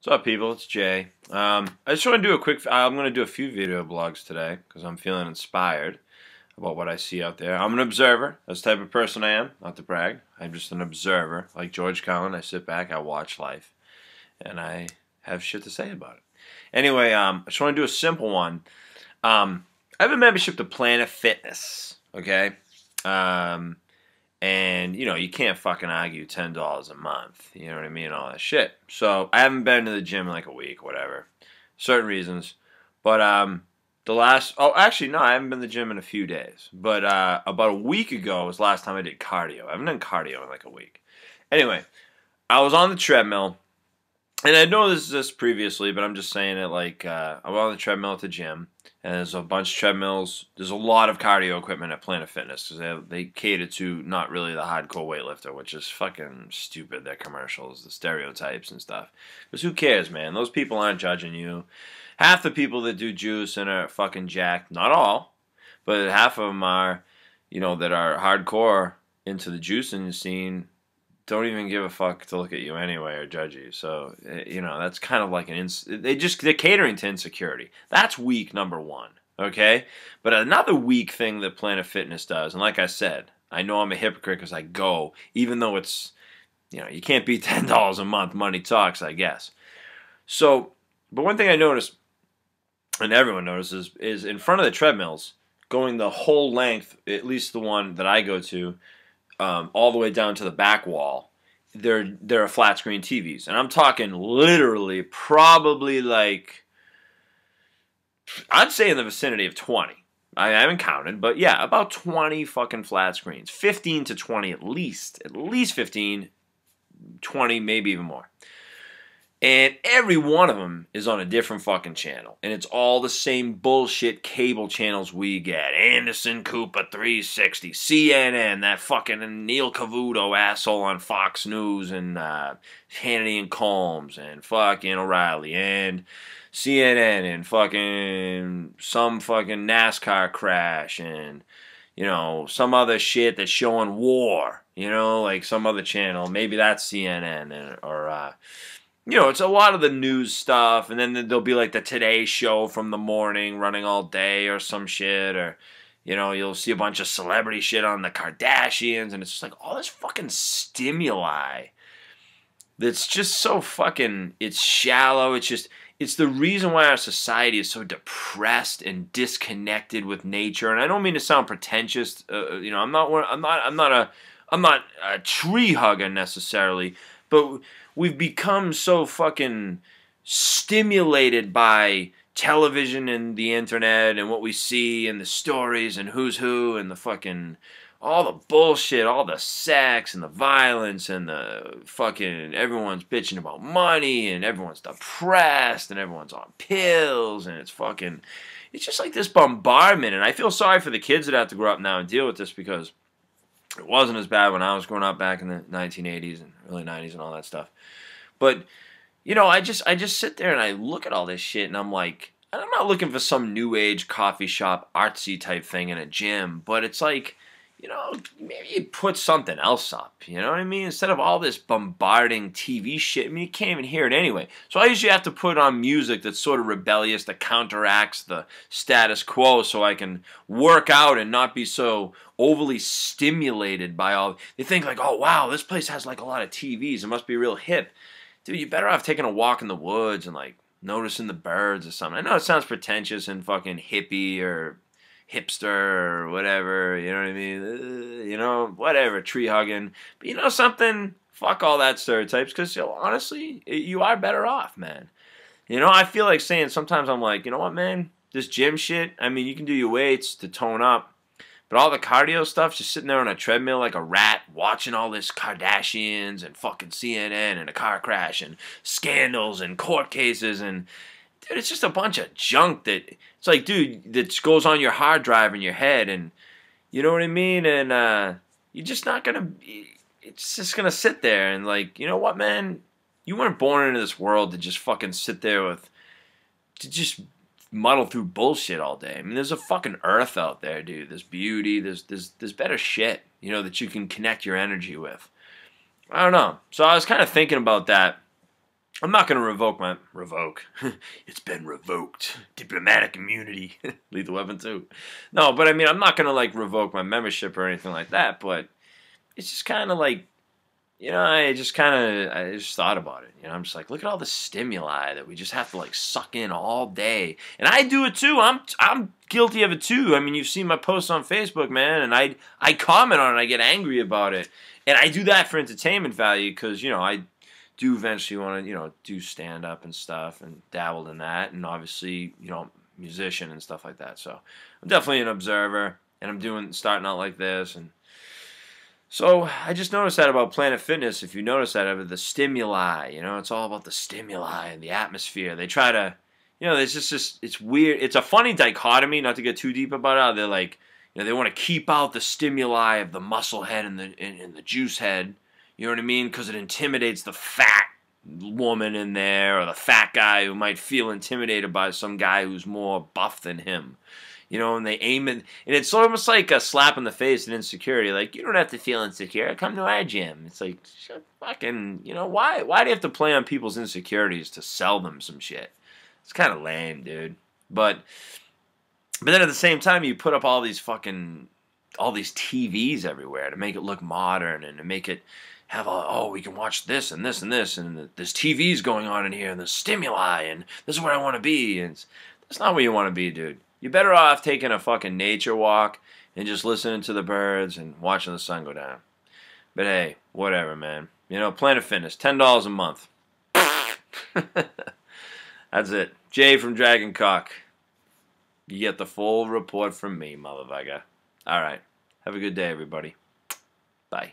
What's up, people? It's Jay. I just want to do a quick. I'm going to do a few video blogs today because I'm feeling inspired about what I see out there. I'm an observer. That's the type of person I am. Not to brag. I'm just an observer. Like George Carlin, I sit back, I watch life, and I have shit to say about it. Anyway, I just want to do a simple one. I have a membership to Planet Fitness. Okay. And, you know, you can't fucking argue $10 a month. You know what I mean? All that shit. So, I haven't been to the gym in like a week, whatever. Certain reasons. But, actually, no, I haven't been to the gym in a few days. But, about a week ago was the last time I did cardio. I haven't done cardio in like a week. Anyway, I was on the treadmill. And I know this previously, but I'm just saying it like, I'm on the treadmill at the gym. And there's a bunch of treadmills. There's a lot of cardio equipment at Planet Fitness because they cater to not really the hardcore weightlifter, which is fucking stupid, their commercials, the stereotypes and stuff. Because who cares, man? Those people aren't judging you. Half the people that do juice and are fucking jacked, not all, but half of them are, you know, that are hardcore into the juicing scene, don't even give a fuck to look at you anyway or judge you. So, you know, that's kind of like they're catering to insecurity. That's weak number one, okay? But another weak thing that Planet Fitness does, and like I said, I know I'm a hypocrite because I go, even though it's, you know, you can't beat $10 a month, money talks, I guess. So, but one thing I noticed, and everyone notices, is in front of the treadmills, going the whole length, at least the one that I go to, all the way down to the back wall, there are flat screen TVs. And I'm talking literally probably like, I'd say in the vicinity of 20. I haven't counted, but yeah, about 20 fucking flat screens. 15 to 20 at least. At least 15, 20, maybe even more. And every one of them is on a different fucking channel. And it's all the same bullshit cable channels we get. Anderson Cooper 360, CNN, that fucking Neil Cavuto asshole on Fox News, and Hannity and Combs, and fucking O'Reilly, and CNN, and fucking some fucking NASCAR crash, and, you know, some other shit that's showing war. You know, like some other channel. Maybe that's CNN or you know, it's a lot of the news stuff, and then there'll be like the Today Show from the morning running all day or some shit, or, you know, you'll see a bunch of celebrity shit on the Kardashians, and it's just like all this fucking stimuli that's just so fucking, it's shallow, it's the reason why our society is so depressed and disconnected with nature. And I don't mean to sound pretentious, you know, I'm not a tree hugger necessarily, but we've become so fucking stimulated by television and the internet and what we see and the stories and who's who and the fucking, all the bullshit, all the sex and the violence and the fucking, everyone's bitching about money and everyone's depressed and everyone's on pills and it's fucking, it's just like this bombardment. And I feel sorry for the kids that have to grow up now and deal with this because it wasn't as bad when I was growing up back in the 1980s and early 90s and all that stuff. But, you know, I just sit there and I look at all this shit and I'm like, I'm not looking for some new age coffee shop artsy type thing in a gym, but it's like, you know, maybe you put something else up, you know what I mean? Instead of all this bombarding TV shit, I mean, you can't even hear it anyway. So I usually have to put on music that's sort of rebellious that counteracts the status quo so I can work out and not be so overly stimulated by all. They think like, oh, wow, this place has like a lot of TVs. It must be real hip. Dude, you better off taking a walk in the woods and like noticing the birds or something. I know it sounds pretentious and fucking hippie or hipster or whatever, you know what I mean? You know, whatever, tree hugging. But you know something? Fuck all that stereotypes because, you know, honestly, you are better off, man. You know, I feel like saying sometimes I'm like, you know what, man? This gym shit, I mean, you can do your weights to tone up. But all the cardio stuff, just sitting there on a treadmill like a rat, watching all this Kardashians and fucking CNN and a car crash and scandals and court cases and, dude, it's just a bunch of junk that, it's like, dude, that goes on your hard drive in your head and, you know what I mean? And you're just not going to, it's just going to sit there and like, you know what, man? You weren't born into this world to just fucking sit there with, to just muddle through bullshit all day. I mean, there's a fucking earth out there, dude. There's beauty. There's better shit, you know, that you can connect your energy with. I don't know. So I was kind of thinking about that I'm not going to revoke. It's been revoked. Diplomatic immunity. Lethal Weapon 2. No, but I mean, I'm not going to like revoke my membership or anything like that, but it's just kind of like, I just thought about it. I'm just like, look at all the stimuli that we just have to like suck in all day. And I do it too. I'm guilty of it too. I mean, you've seen my posts on Facebook, man, and I comment on it, I get angry about it. And I do that for entertainment value because, I do eventually want to, do stand up and stuff and dabbled in that, and obviously, musician and stuff like that. So I'm definitely an observer, and I'm starting out like this, and so I just noticed that about Planet Fitness. If you notice that, the stimuli, it's all about the stimuli and the atmosphere. They try to, it's weird. It's a funny dichotomy. Not to get too deep about it. They're like, they want to keep out the stimuli of the muscle head and the juice head. You know what I mean? Because it intimidates the fat woman in there, or the fat guy who might feel intimidated by some guy who's more buff than him. And they aim it, and it's almost like a slap in the face and insecurity. Like, you don't have to feel insecure. Come to our gym. It's like, fucking, why do you have to play on people's insecurities to sell them some shit? It's kind of lame, dude. But then at the same time, you put up all these TVs everywhere to make it look modern and to make it have we can watch this and this and this, and there's TVs going on in here, and there's stimuli, and this is where I want to be. And that's not where you want to be, dude. You're better off taking a fucking nature walk and just listening to the birds and watching the sun go down. But hey, whatever, man. Planet Fitness, $10 a month. That's it. Jay from Dragon Cock. You get the full report from me, motherfucker. All right. Have a good day, everybody. Bye.